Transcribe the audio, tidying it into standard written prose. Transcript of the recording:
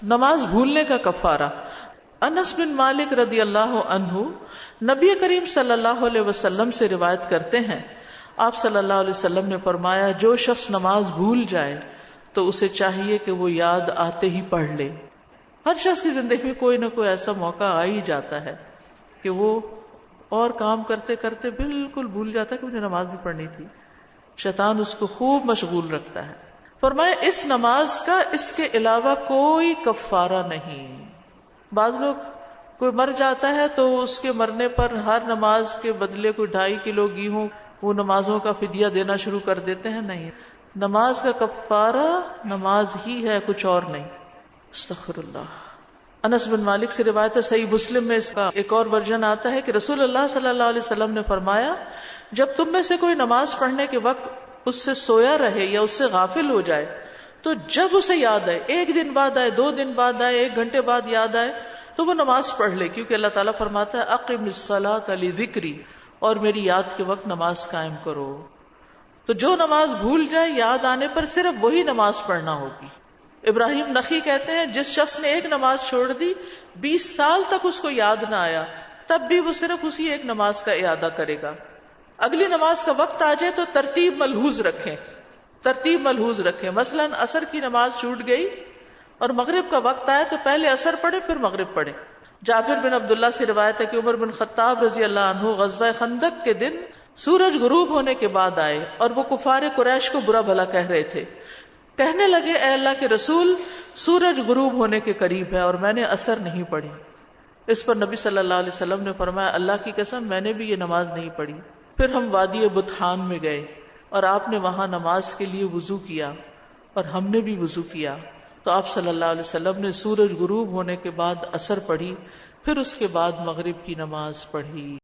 نماز بھولنے کا کفارہ۔ انس بن مالک رضی اللہ عنہ نبی کریم صلی اللہ علیہ وسلم سے روایت کرتے ہیں، آپ صلی اللہ علیہ وسلم نے فرمایا، جو شخص نماز بھول جائے تو اسے چاہیے کہ وہ یاد آتے ہی پڑھ لے۔ ہر شخص کی زندگی میں کوئی نہ کوئی ایسا موقع آ ہی جاتا ہے کہ وہ اور کام کرتے کرتے بالکل بھول جاتا ہے کہ مجھے نماز بھی پڑھنی تھی۔ شیطان اس کو خوب مشغول رکھتا ہے۔ فرمایا اس نماز کا اس کے علاوہ کوئی کفارہ نہیں۔ بعض لوگ کوئی مر جاتا ہے تو اس کے مرنے پر ہر نماز کے بدلے کوئی 2.5 کلو گیہوں وہ نمازوں کا فدیہ دینا شروع کر دیتے ہیں۔ نہیں، نماز کا کفارہ نماز ہی ہے، کچھ اور نہیں۔ استغفر اللہ۔ انس بن مالک سے روایت ہے، صحیح مسلم میں اس کا ایک اور ورژن آتا ہے کہ رسول اللہ صلی اللہ علیہ وسلم نے فرمایا، جب تم میں سے کوئی نماز پڑھنے کے وقت اس سے سویا رہے یا اس سے غافل ہو جائے تو جب اسے یاد آئے، 1 دن بعد آئے، 2 دن بعد آئے، 1 گھنٹے بعد یاد آئے، تو وہ نماز پڑھ لے، کیونکہ اللہ تعالیٰ فرماتا ہے اقم الصلاۃ لذکری، اور میری یاد کے وقت نماز قائم کرو۔ تو جو نماز بھول جائے یاد آنے پر صرف وہی نماز پڑھنا ہوگی۔ ابراہیم نخعی کہتے ہیں جس شخص نے ایک نماز چھوڑ دی 20 سال تک اس کو یاد نہ آیا تب بھی وہ صرف اسی ایک نماز کا اعادہ کرے گا۔ اگلی نماز کا وقت آ جائے تو ترتیب ملحوظ رکھیں۔ مثلا عصر کی نماز چھوٹ گئی اور مغرب کا وقت آیا تو پہلے عصر پڑھے پھر مغرب پڑھے۔ جابر بن عبداللہ سے روایت ہے کہ عمر بن خطاب رضی اللہ عنہ غزوہ خندق کے دن سورج غروب ہونے کے بعد آئے اور وہ کفار قریش کو برا بھلا کہہ رہے تھے۔ کہنے لگے، اے اللہ کے رسول، سورج غروب ہونے کے قریب ہے اور میں نے عصر نہیں پڑھی۔ اس پر نبی صلی اللہ علیہ وسلم نے فرمایا، اللہ کی قسم میں نے بھی یہ نماز نہیں پڑھی۔ پھر ہم وادی بطحان میں گئے اور آپ نے وہاں نماز کے لیے وضو کیا اور ہم نے بھی وضو کیا، تو آپ صلی اللہ علیہ وسلم نے سورج غروب ہونے کے بعد عصر پڑھی، پھر اس کے بعد مغرب کی نماز پڑھی۔